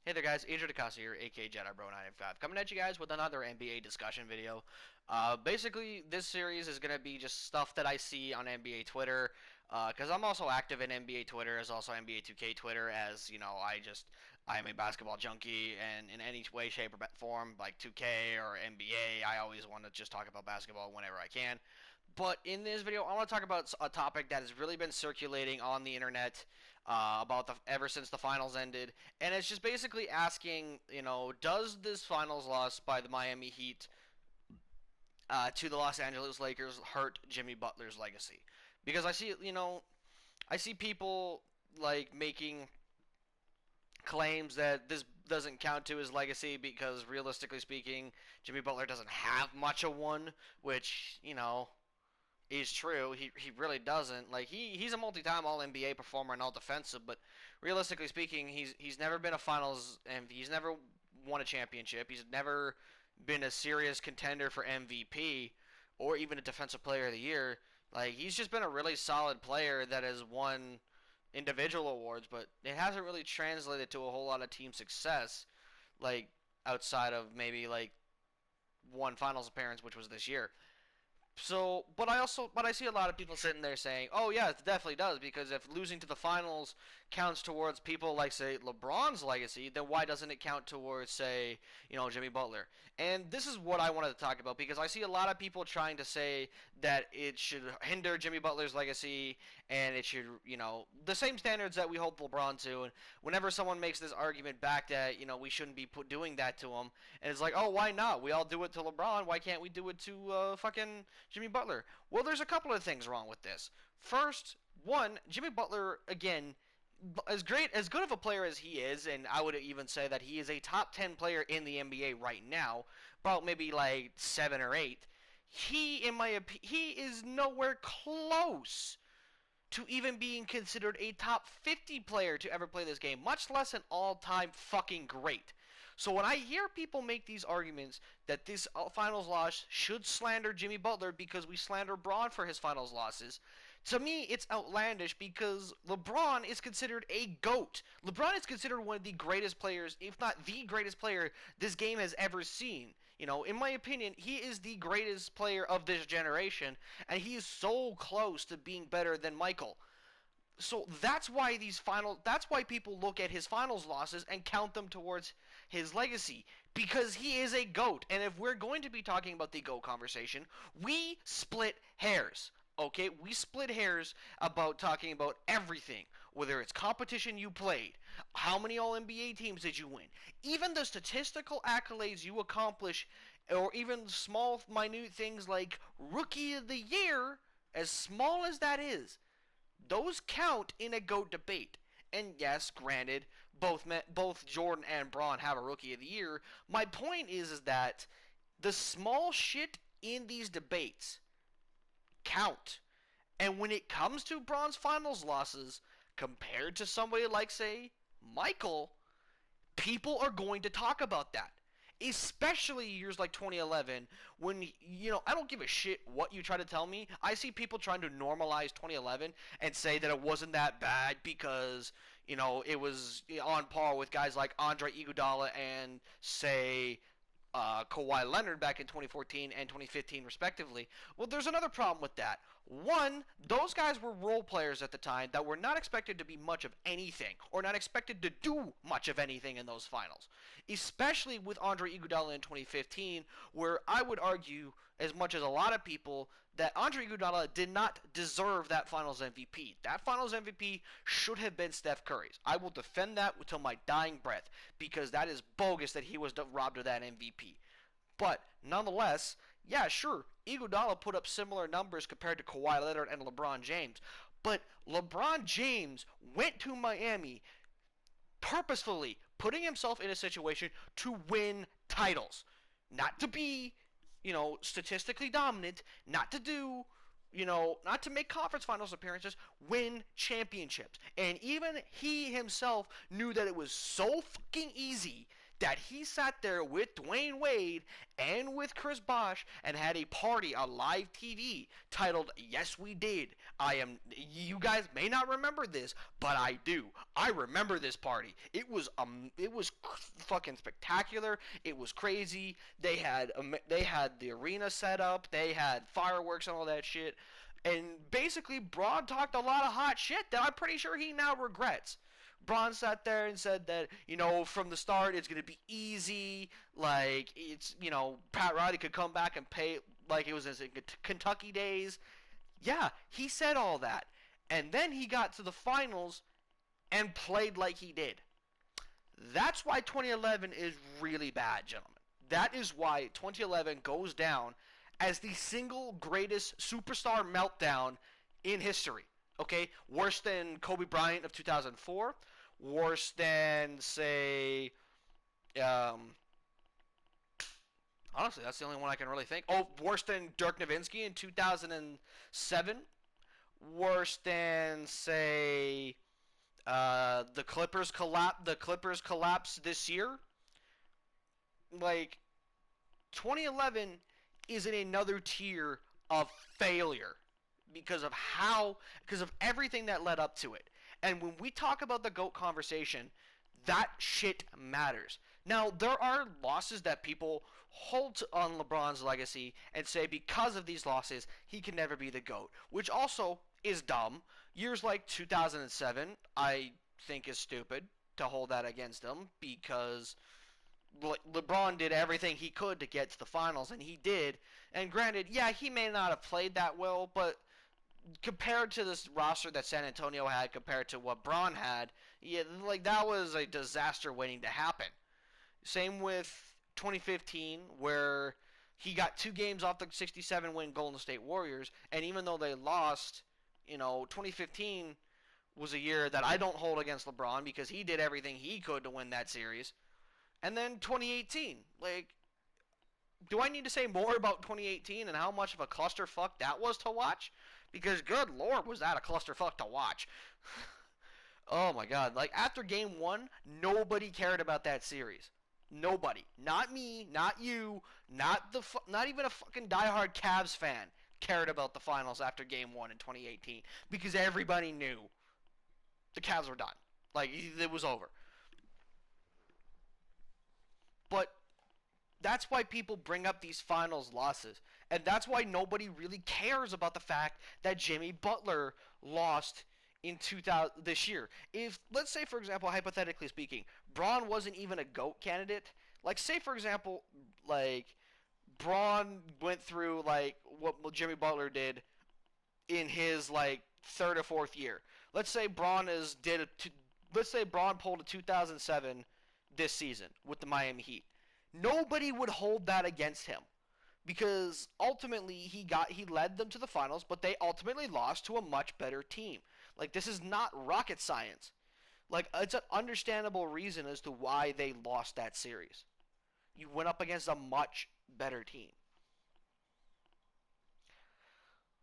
Hey there guys, Adrian DeCasa here, aka JediBro985, coming at you guys with another NBA discussion video. Basically, this series is going to be just stuff that I see on NBA Twitter, because I'm also active in NBA Twitter, as also NBA 2K Twitter, as, you know, I'm a basketball junkie, and in any way, shape, or form, like 2K or NBA, I always want to just talk about basketball whenever I can. But in this video, I want to talk about a topic that has really been circulating on the internet ever since the finals ended, and it's just basically asking, does this finals loss by the Miami Heat to the Los Angeles Lakers hurt Jimmy Butler's legacy? Because I see people like making claims that this doesn't count to his legacy because realistically speaking, Jimmy Butler doesn't have much of one, which is true. He really doesn't. Like he's a multi-time All NBA performer and all defensive, but realistically speaking, he's never been a Finals and he's never won a championship. He's never been a serious contender for MVP or even a Defensive Player of the Year. Like he's just been a really solid player that has won individual awards, but it hasn't really translated to a whole lot of team success. Like outside of maybe like one Finals appearance, which was this year. So, but I see a lot of people sitting there saying, "Oh yeah, it definitely does," because if losing to the finals counts towards people like say LeBron's legacy, then why doesn't it count towards say, Jimmy Butler? And this is what I wanted to talk about because I see a lot of people trying to say that it should hinder Jimmy Butler's legacy and it should, the same standards that we hold LeBron to. And whenever someone makes this argument back that, we shouldn't be doing that to him, and it's like, "Oh, why not? We all do it to LeBron. Why can't we do it to fucking Jimmy Butler?" Well, there's a couple of things wrong with this. First, one, Jimmy Butler, again, as good of a player as he is, and I would even say that he is a top 10 player in the NBA right now, about maybe like 7 or 8, in my opinion, he is nowhere close to even being considered a top 50 player to ever play this game, much less an all-time fucking great. So when I hear people make these arguments that this finals loss should slander Jimmy Butler because we slander Braun for his finals losses, to me it's outlandish because LeBron is considered a GOAT. LeBron is considered one of the greatest players, if not the greatest player this game has ever seen. In my opinion, he is the greatest player of this generation, and he is so close to being better than Michael. So that's why people look at his finals losses and count them towards his legacy because he is a GOAT. And if we're going to be talking about the GOAT conversation, we split hairs. Okay, we split hairs about talking about everything, whether it's competition you played, how many All-NBA teams did you win, even the statistical accolades you accomplish, or even small, minute things like Rookie of the Year, as small as that is. Those count in a GOAT debate. And yes, granted, both Jordan and Braun have a Rookie of the Year. My point is that the small shit in these debates count. And when it comes to Braun's finals losses, compared to somebody like, say, Michael, people are going to talk about that. Especially years like 2011, when, I don't give a shit what you try to tell me. I see people trying to normalize 2011 and say that it wasn't that bad because, it was on par with guys like Andre Iguodala and, say, Kawhi Leonard back in 2014 and 2015 respectively. Well, there's another problem with that. One, those guys were role players at the time that were not expected to be much of anything or not expected to do much of anything in those finals. Especially with Andre Iguodala in 2015, where I would argue, as much as a lot of people, that Andre Iguodala did not deserve that Finals MVP. That Finals MVP should have been Steph Curry's. I will defend that until my dying breath because that is bogus that he was robbed of that MVP. But nonetheless, yeah, sure, Iguodala put up similar numbers compared to Kawhi Leonard and LeBron James. But LeBron James went to Miami purposefully putting himself in a situation to win titles. Not to be, statistically dominant, not to do, not to make conference finals appearances, win championships. And even he himself knew that it was so fucking easy that he sat there with Dwayne Wade and with Chris Bosh and had a party on live TV titled "Yes We Did." You guys may not remember this, but I do. I remember this party. It was fucking spectacular. It was crazy. They had the arena set up. They had fireworks and all that shit. And basically, Braun talked a lot of hot shit that I'm pretty sure he now regrets. Braun sat there and said that, from the start it's going to be easy. Like, Pat Riley could come back and pay like it was his Kentucky days. Yeah, he said all that. And then he got to the finals and played like he did. That's why 2011 is really bad, gentlemen. That is why 2011 goes down as the single greatest superstar meltdown in history. Okay? Worse than Kobe Bryant of 2004. Worse than, say, honestly, that's the only one I can really think. Oh, worse than Dirk Nowitzki in 2007. Worse than, say, the Clippers collapse this year. Like, 2011 is in another tier of failure because of everything that led up to it. And when we talk about the GOAT conversation, that shit matters. Now, there are losses that people hold on LeBron's legacy and say because of these losses, he can never be the GOAT, which also is dumb. Years like 2007, I think is stupid to hold that against him because LeBron did everything he could to get to the finals, and he did. And granted, yeah, he may not have played that well, but compared to this roster that San Antonio had, compared to what Braun had, yeah, like that was a disaster waiting to happen. Same with 2015, where he got 2 games off the 67-win Golden State Warriors, and even though they lost, 2015 was a year that I don't hold against LeBron because he did everything he could to win that series. And then 2018, like, do I need to say more about 2018 and how much of a clusterfuck that was to watch? Because good lord, was that a clusterfuck to watch. Oh my god, like after game 1, nobody cared about that series. Nobody. Not me, not you, not even a fucking diehard Cavs fan cared about the finals after game 1 in 2018 because everybody knew the Cavs were done. Like, it was over. But that's why people bring up these finals losses. And that's why nobody really cares about the fact that Jimmy Butler lost in this year. If, let's say, for example, hypothetically speaking, Braun wasn't even a GOAT candidate. Like, say, for example, like, Braun went through, like, what Jimmy Butler did in his, like, 3rd or 4th year. Let's say Braun pulled a 2007 this season with the Miami Heat. Nobody would hold that against him because ultimately he led them to the finals, but they ultimately lost to a much better team. Like, this is not rocket science. Like, it's an understandable reason as to why they lost that series. You went up against a much better team.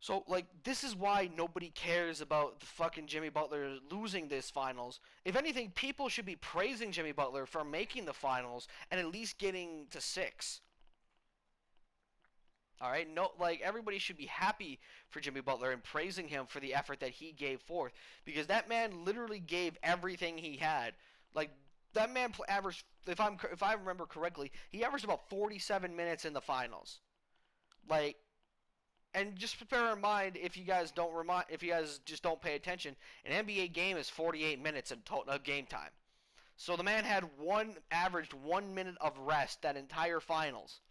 So, like, this is why nobody cares about the fucking Jimmy Butler losing this finals. If anything, people should be praising Jimmy Butler for making the finals and at least getting to 6. Alright? No, like, everybody should be happy for Jimmy Butler and praising him for the effort that he gave forth. Because that man literally gave everything he had. Like, that man averaged, if I remember correctly, he averaged about 47 minutes in the finals. Like, and just bear in mind, if you guys just don't pay attention, an NBA game is 48 minutes in total game time. So the man had averaged 1 minute of rest that entire finals,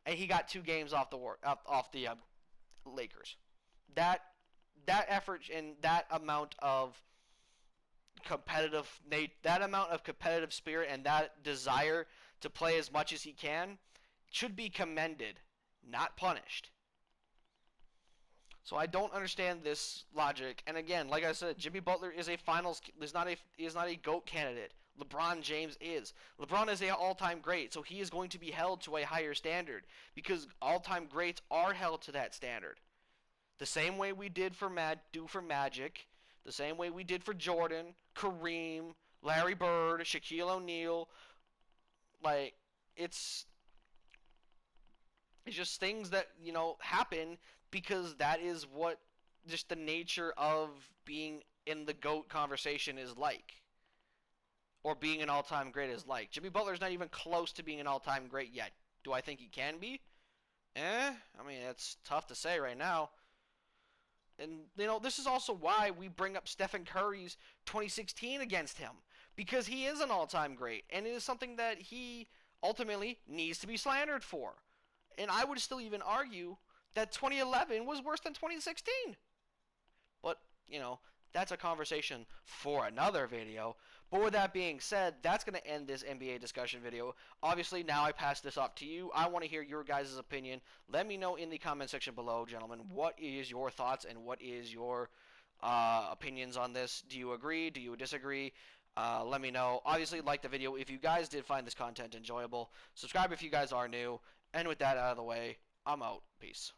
and he got 2 games off the Lakers. That effort and that amount of competitive spirit and that desire to play as much as he can should be commended, not punished. So I don't understand this logic. And again, like I said, Jimmy Butler is not a GOAT candidate. LeBron James is. LeBron is an all-time great, so he is going to be held to a higher standard because all-time greats are held to that standard. The same way we did for Magic, the same way we did for Jordan, Kareem, Larry Bird, Shaquille O'Neal, Like, it's it's just things that, happen because that is what just the nature of being in the GOAT conversation is like. Or being an all-time great is like. Jimmy Butler's not even close to being an all-time great yet. Do I think he can be? I mean, it's tough to say right now. And, this is also why we bring up Stephen Curry's 2016 against him. Because he is an all-time great. And it is something that he ultimately needs to be slandered for. And I would still even argue that 2011 was worse than 2016. But, that's a conversation for another video. But with that being said, that's going to end this NBA discussion video. Obviously, now I pass this off to you. I want to hear your guys' opinion. Let me know in the comment section below, gentlemen, what is your thoughts and what is your opinions on this? Do you agree? Do you disagree? Let me know. Obviously, like the video if you guys did find this content enjoyable. Subscribe if you guys are new. And with that out of the way, I'm out. Peace.